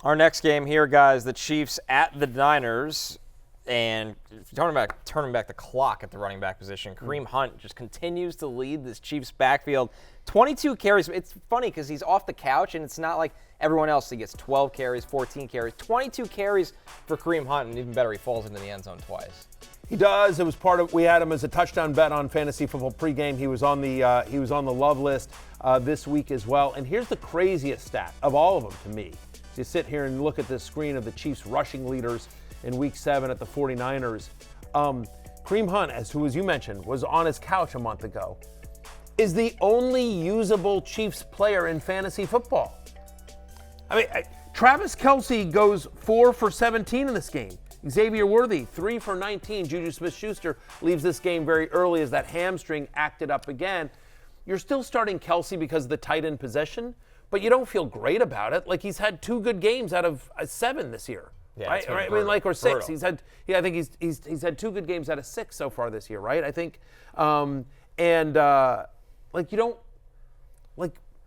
Our next game here, guys, the Chiefs at the Niners. And turning back the clock at the running back position, Kareem Hunt just continues to lead this Chiefs backfield. 22 carries. It's funny because he's off the couch, and it's not like everyone else. He gets 12 carries, 14 carries, 22 carries for Kareem Hunt, and even better, he falls into the end zone twice. He does. It was part of. We had him as a touchdown bet on Fantasy Football pregame. He was on the love list this week as well. And here's the craziest stat of all of them to me. You sit here and look at this screen of the Chiefs rushing leaders in Week 7 at the 49ers. Kareem Hunt, as you mentioned, was on his couch a month ago, is the only usable Chiefs player in fantasy football. I mean, Travis Kelce goes 4 for 17 in this game. Xavier Worthy, 3 for 19. Juju Smith-Schuster leaves this game very early as that hamstring acted up again. You're still starting Kelce because of the tight end possession, but you don't feel great about it. Like, he's had 2 good games out of 7 this year. Yeah, right? I mean, or 6. Brutal. I think he's had 2 good games out of 6 so far this year, right? I think, Mahomes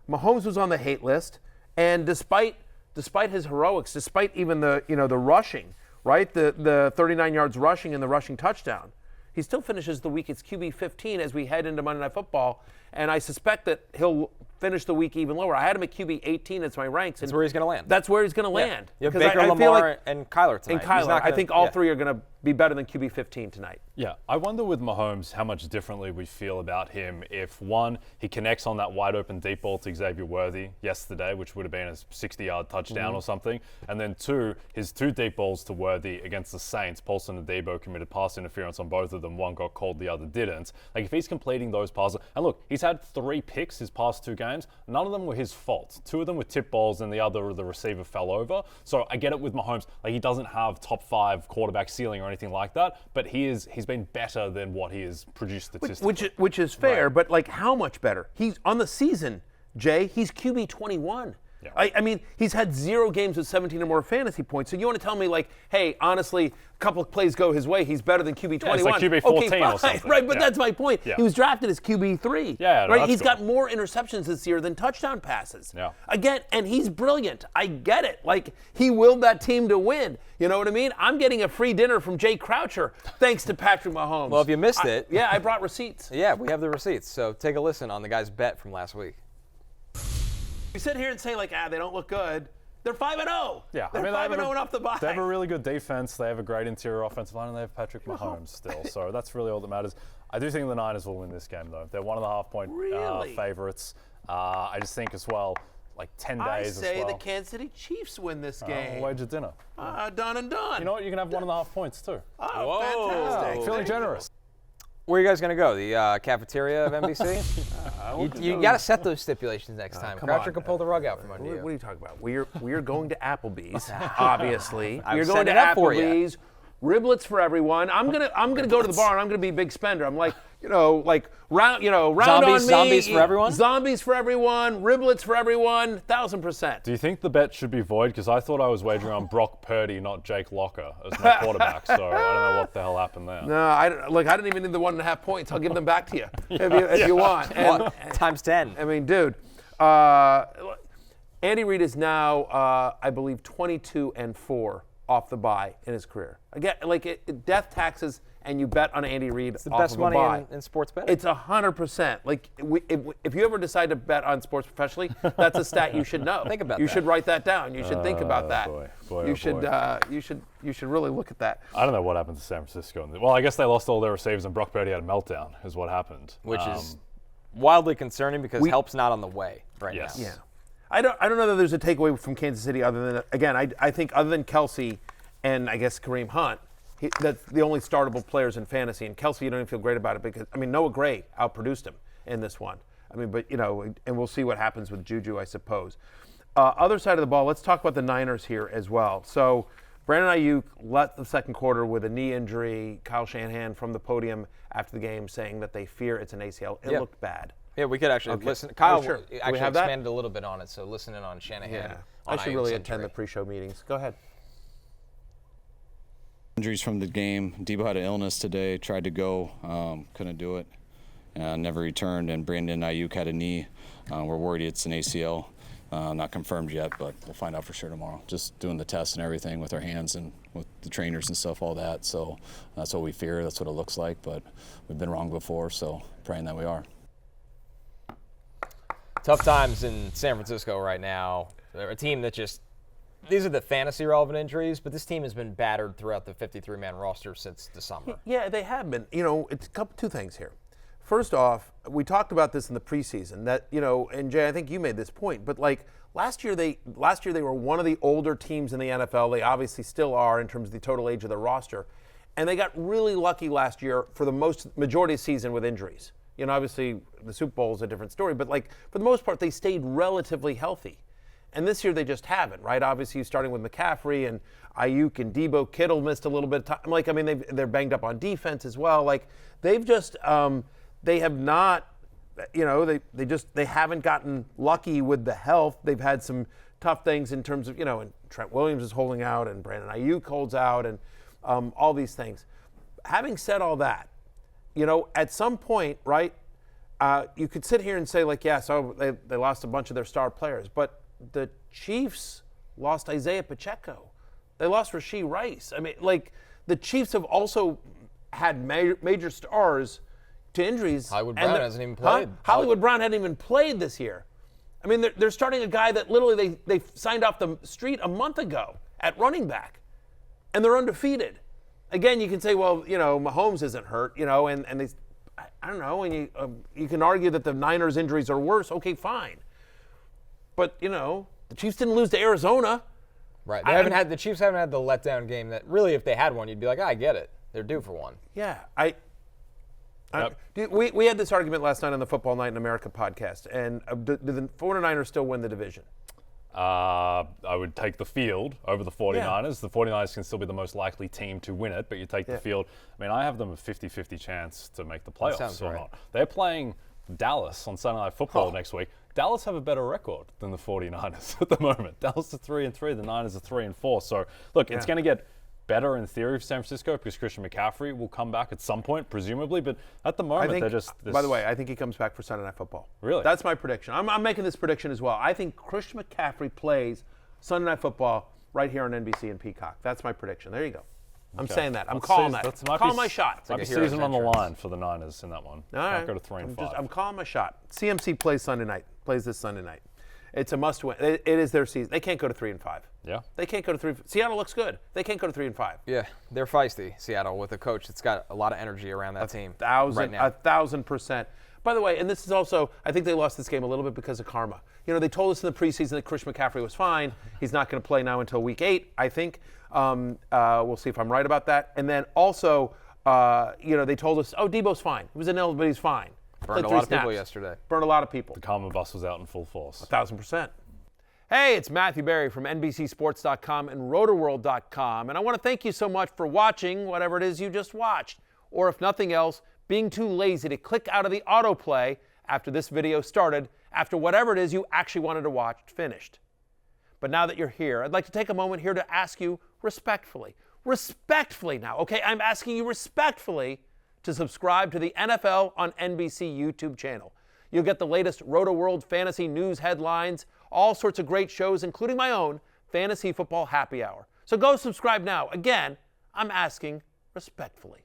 was on the hate list, and despite his heroics, despite even the rushing, right, the 39 yards rushing and the rushing touchdown, he still finishes the week. It's QB 15 as we head into Monday Night Football, and I suspect that he'll finish the week even lower. I had him at QB 18 as my ranks. That's where he's going to land. That's where he's going to land. You have Baker, Lamar, and Kyler tonight. I think all 3 are going to be better than QB 15 tonight. Yeah, I wonder with Mahomes how much differently we feel about him if, 1, he connects on that wide open deep ball to Xavier Worthy yesterday, which would have been a 60-yard touchdown or something, and then 2, his 2 deep balls to Worthy against the Saints, Paulson and Debo committed pass interference on both of them. One got called, the other didn't. Like, if he's completing those passes, and look, he's had 3 picks his past 2 games. None of them were his fault. 2 of them were tip balls, and the other, the receiver fell over. So I get it with Mahomes. Like, he doesn't have top 5 quarterback ceiling or anything like that, but he's been better than what he has produced statistically. Which is fair, right. But like, how much better? He's on the season, Jay. He's QB 21. Yeah. I mean, he's had 0 games with 17 or more fantasy points. So you want to tell me, like, hey, honestly, a couple of plays go his way, he's better than QB 21. It's like QB 14 okay, fine, or something. Right, but that's my point. Yeah. He was drafted as QB 3. Yeah, no, right. He's cool. got more interceptions this year than touchdown passes. Yeah. Again, and he's brilliant. I get it. Like, he willed that team to win. You know what I mean? I'm getting a free dinner from Jay Croucher thanks to Patrick Mahomes. Well, if you missed it. Yeah, I brought receipts. Yeah, we have the receipts. So take a listen on the guy's bet from last week. We sit here and say, like, they don't look good. They're 5-0. Yeah, They're 5-0 and off the bye. They have a really good defense. They have a great interior offensive line, and they have Patrick Mahomes still. So that's really all that matters. I do think the Niners will win this game, though. They're 1.5-point favorites. I just think as well, like 10 days as well. I say the Kansas City Chiefs win this game. We'll wager dinner. Done and done. You know what? You can have 1.5 points, too. Oh, fantastic. Feeling generous. Where are you guys going to go? The cafeteria of NBC? you got to set those stipulations next time. Croucher can pull the rug out from under you. What are you talking about? We are going to Applebee's, obviously. I'm We're going to setting it up for Applebe's. Riblets for everyone. I'm gonna go to the bar and I'm gonna be a big spender. I'm like, round zombies, on me. Zombies for everyone? Zombies for everyone. Riblets for everyone. 1,000%. Do you think the bet should be void? Because I thought I was wagering on Brock Purdy, not Jake Locker, as my quarterback. So I don't know what the hell happened there. No, I didn't even need the 1.5 points. I'll give them back to you if you want. And, Times 10. I mean, dude, Andy Reid is now, I believe, 22-4 off the bye in his career. Again, like death taxes, and you bet on Andy Reid. It's the best money in sports betting. It's 100%. Like if you ever decide to bet on sports professionally, that's a stat you should know. Think about you that. You should write that down. You should think about that. Boy, you should really look at that. I don't know what happened to San Francisco. Well, I guess they lost all their receivers, and Brock Purdy had a meltdown. Is what happened. Which is wildly concerning because help's not on the way right now. Yeah. I don't know that there's a takeaway from Kansas City other than, again, I think other than Kelce and I guess Kareem Hunt, that's the only startable players in fantasy. And Kelce, you don't even feel great about it because, Noah Gray outproduced him in this one. But and we'll see what happens with Juju, I suppose. Other side of the ball, let's talk about the Niners here as well. So Brandon Ayuk left the second quarter with a knee injury. Kyle Shanahan from the podium after the game saying that they fear it's an ACL. It looked bad. Yeah, we could actually listen. Kyle actually expanded a little bit on it, so listen in on Shanahan. Yeah. On I should Ayuk's really injury. attend the pre-show meetings. Go ahead. Injuries from the game. Debo had an illness today, tried to go, couldn't do it, never returned, and Brandon Ayuk had a knee. We're worried it's an ACL. Not confirmed yet, but we'll find out for sure tomorrow. Just doing the tests and everything with our hands and with the trainers and stuff, all that. So that's what we fear. That's what it looks like. But we've been wrong before, so praying that we are. Tough times in San Francisco right now. They're a team that just – these are the fantasy-relevant injuries, but this team has been battered throughout the 53-man roster since December. Yeah, they have been. It's two things here. First off, we talked about this in the preseason that, and Jay, I think you made this point, but like last year they were one of the older teams in the NFL. They obviously still are in terms of the total age of their roster. And they got really lucky last year for the majority of the season with injuries. Obviously the Super Bowl is a different story, but like for the most part, they stayed relatively healthy. And this year they just haven't, right? Obviously starting with McCaffrey and Ayuk and Debo. Kittle missed a little bit of time. They're banged up on defense as well. Like they've just, they have not, they haven't gotten lucky with the health. They've had some tough things in terms of, and Trent Williams is holding out and Brandon Ayuk holds out and all these things. Having said all that, at some point, right, you could sit here and say like, yeah, so they lost a bunch of their star players, but the Chiefs lost Isaiah Pacheco. They lost Rashee Rice. I mean, like the Chiefs have also had major stars to injuries. Hollywood Brown hasn't even played. Hollywood Brown hadn't even played this year. I mean, they're starting a guy that literally they signed off the street a month ago at running back, and they're undefeated. Again, you can say, well, Mahomes isn't hurt, and they, I don't know, and you can argue that the Niners' injuries are worse. Okay, fine. But, the Chiefs didn't lose to Arizona. Right. The Chiefs haven't had the letdown game that really, if they had one, you'd be like, I get it. They're due for one. Yeah. We had this argument last night on the Football Night in America podcast, and do the 49ers still win the division? I would take the field over the 49ers. Yeah. The 49ers can still be the most likely team to win it, but you take the field. I mean, I have them a 50-50 chance to make the playoffs or not. They're playing Dallas on Sunday Night Football next week. Dallas have a better record than the 49ers at the moment. Dallas are 3-3, the Niners are 3-4. So, look, it's going to get better in theory for San Francisco because Christian McCaffrey will come back at some point, presumably. But at the moment, they're just... By the way, I think he comes back for Sunday Night Football. Really? That's my prediction. I'm making this prediction as well. I think Christian McCaffrey plays Sunday Night Football right here on NBC and Peacock. That's my prediction. There you go. I'm saying that. I'm calling that. I'm calling my shot. Might be season on the line for the Niners in that one. All right. Might go to 3-5. I'm calling my shot. CMC plays this Sunday night. It's a must-win. It is their season. They can't go to 3-5. Yeah. They can't go to 3. Seattle looks good. They can't go to 3-5. Yeah, they're feisty, Seattle, with a coach that's got a lot of energy around that team. 1,000%. By the way, and this is also, I think they lost this game a little bit because of karma. They told us in the preseason that Christian McCaffrey was fine. He's not going to play now until week 8, I think. We'll see if I'm right about that. And then also, they told us, Debo's fine. He was an ill, but he's fine. Burned a lot of people yesterday. Burned a lot of people. The karma bus was out in full force. 1,000%. Hey, it's Matthew Berry from NBCSports.com and RotorWorld.com, and I want to thank you so much for watching whatever it is you just watched, or if nothing else, being too lazy to click out of the autoplay after this video started, after whatever it is you actually wanted to watch finished. But now that you're here, I'd like to take a moment here to ask you respectfully now, okay? I'm asking you respectfully to subscribe to the NFL on NBC YouTube channel. You'll get the latest Roto-World fantasy news headlines, all sorts of great shows, including my own Fantasy Football Happy Hour. So go subscribe now. Again, I'm asking respectfully.